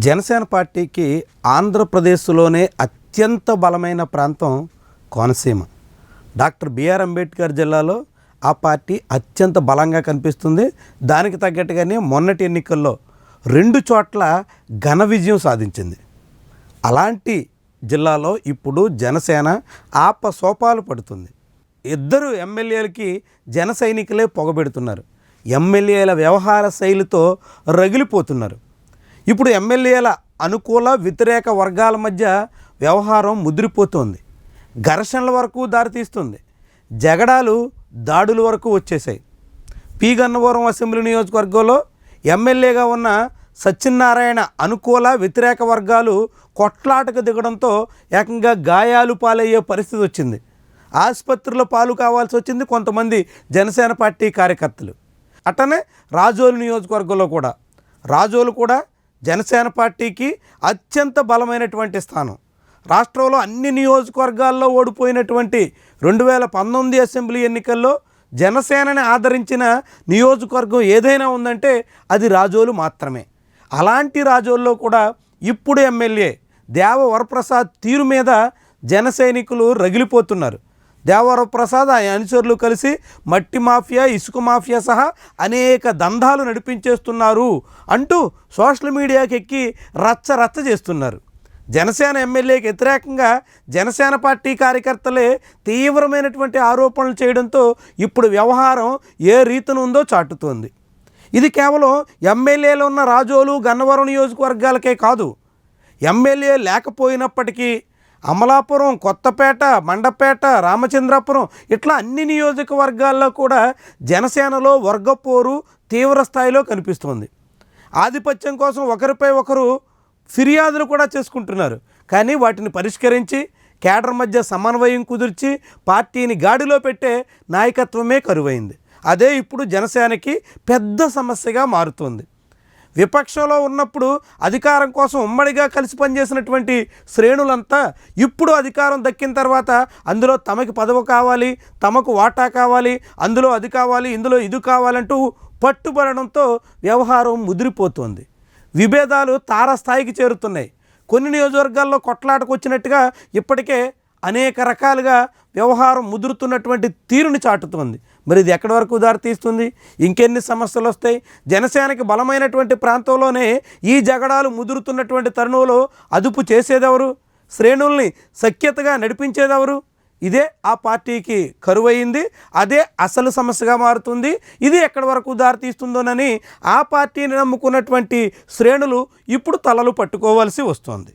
జనసేన పార్టీకి ఆంధ్రప్రదేశ్లోనే అత్యంత బలమైన ప్రాంతం కోనసీమ. డాక్టర్ బిఆర్ అంబేద్కర్ జిల్లాలో ఆ పార్టీ అత్యంత బలంగా కనిపిస్తుంది. దానికి తగ్గట్టుగానే మొన్నటి ఎన్నికల్లో 2 చోట్ల ఘన విజయం సాధించింది. అలాంటి జిల్లాలో ఇప్పుడు జనసేన ఆపసోపాలు పడుతుంది. 2 ఎమ్మెల్యేలకి జన సైనికులే పొగబెడుతున్నారు. ఎమ్మెల్యేల వ్యవహార శైలితో రగిలిపోతున్నారు. ఇప్పుడు ఎమ్మెల్యేల అనుకూల వ్యతిరేక వర్గాల మధ్య వ్యవహారం ముదిరిపోతుంది. ఘర్షణల వరకు దారితీస్తుంది. జగడాలు దాడుల వరకు వచ్చేసాయి. పి గన్నవరం అసెంబ్లీ నియోజకవర్గంలో ఎమ్మెల్యేగా ఉన్న సత్యనారాయణ అనుకూల వ్యతిరేక వర్గాలు కొట్లాటకు దిగడంతో ఏకంగా గాయాలు పాలయ్యే పరిస్థితి వచ్చింది. ఆసుపత్రిలో పాలు కావాల్సి వచ్చింది కొంతమంది జనసేన పార్టీ కార్యకర్తలు. అట్టనే రాజోలు నియోజకవర్గంలో కూడా రాజోలు కూడా జనసేన పార్టీకి అత్యంత బలమైనటువంటి స్థానం. రాష్ట్రంలో అన్ని నియోజకవర్గాల్లో ఓడిపోయినటువంటి 2019 అసెంబ్లీ ఎన్నికల్లో జనసేనని ఆదరించిన నియోజకవర్గం ఏదైనా ఉందంటే అది రాజోలు మాత్రమే. అలాంటి రాజోల్లో కూడా ఇప్పుడు ఎమ్మెల్యే దేవ వరప్రసాద్ తీరు మీద జన సైనికులు రగిలిపోతున్నారు. దేవవరప్రసాద్ ఆయన అనుచరులు కలిసి మట్టి మాఫియా, ఇసుక మాఫియా సహా అనేక దందాలు నడిపించేస్తున్నారు అంటూ సోషల్ మీడియాకి ఎక్కి రచ్చ చేస్తున్నారు. జనసేన ఎమ్మెల్యేకి వ్యతిరేకంగా జనసేన పార్టీ కార్యకర్తలే తీవ్రమైనటువంటి ఆరోపణలు చేయడంతో ఇప్పుడు వ్యవహారం ఏ రీతిన ఉందో చాటుతోంది. ఇది కేవలం ఎమ్మెల్యేలు ఉన్న రాజోలు, గన్నవరం నియోజకవర్గాలకే కాదు. ఎమ్మెల్యే లేకపోయినప్పటికీ అమలాపురం, కొత్తపేట, మండపేట, రామచంద్రాపురం ఇట్లా అన్ని నియోజకవర్గాల్లో కూడా జనసేనలో వర్గపోరు తీవ్ర స్థాయిలో కనిపిస్తోంది. ఆధిపత్యం కోసం ఒకరిపై ఒకరు ఫిర్యాదులు కూడా చేసుకుంటున్నారు. కానీ వాటిని పరిష్కరించి కేడర్ మధ్య సమన్వయం కుదిర్చి పార్టీని గాడిలో పెట్టే నాయకత్వమే కరువైంది. అదే ఇప్పుడు జనసేనకి పెద్ద సమస్యగా మారుతోంది. విపక్షంలో ఉన్నప్పుడు అధికారం కోసం ఉమ్మడిగా కలిసి పనిచేసినటువంటి శ్రేణులంతా ఇప్పుడు అధికారం దక్కిన తర్వాత అందులో తమకి పదవి కావాలి, తమకు వాటా కావాలి, అందులో అది కావాలి, ఇందులో ఇది కావాలంటూ పట్టుబడడంతో వ్యవహారం ముదిరిపోతుంది. విభేదాలు తారస్థాయికి చేరుతున్నాయి. కొన్ని నియోజకవర్గాల్లో కొట్లాటకు వచ్చినట్టుగా ఇప్పటికే అనేక రకాలుగా వ్యవహారం ముదురుతున్నటువంటి తీరుని చాటుతోంది. మరి ఇది ఎక్కడి వరకు దారితీస్తుంది? ఇంకెన్ని సమస్యలు వస్తాయి? జనసేనకి బలమైనటువంటి ప్రాంతంలోనే ఈ జగడాలు ముదురుతున్నటువంటి తరుణంలో అదుపు చేసేదెవరు? శ్రేణుల్ని సఖ్యతగా నడిపించేదెవరు? ఇదే ఆ పార్టీకి కరువయింది. అదే అసలు సమస్యగా మారుతుంది. ఇది ఎక్కడి వరకు దారితీస్తుందోనని ఆ పార్టీని నమ్ముకున్నటువంటి శ్రేణులు ఇప్పుడు తలలు పట్టుకోవాల్సి వస్తుంది.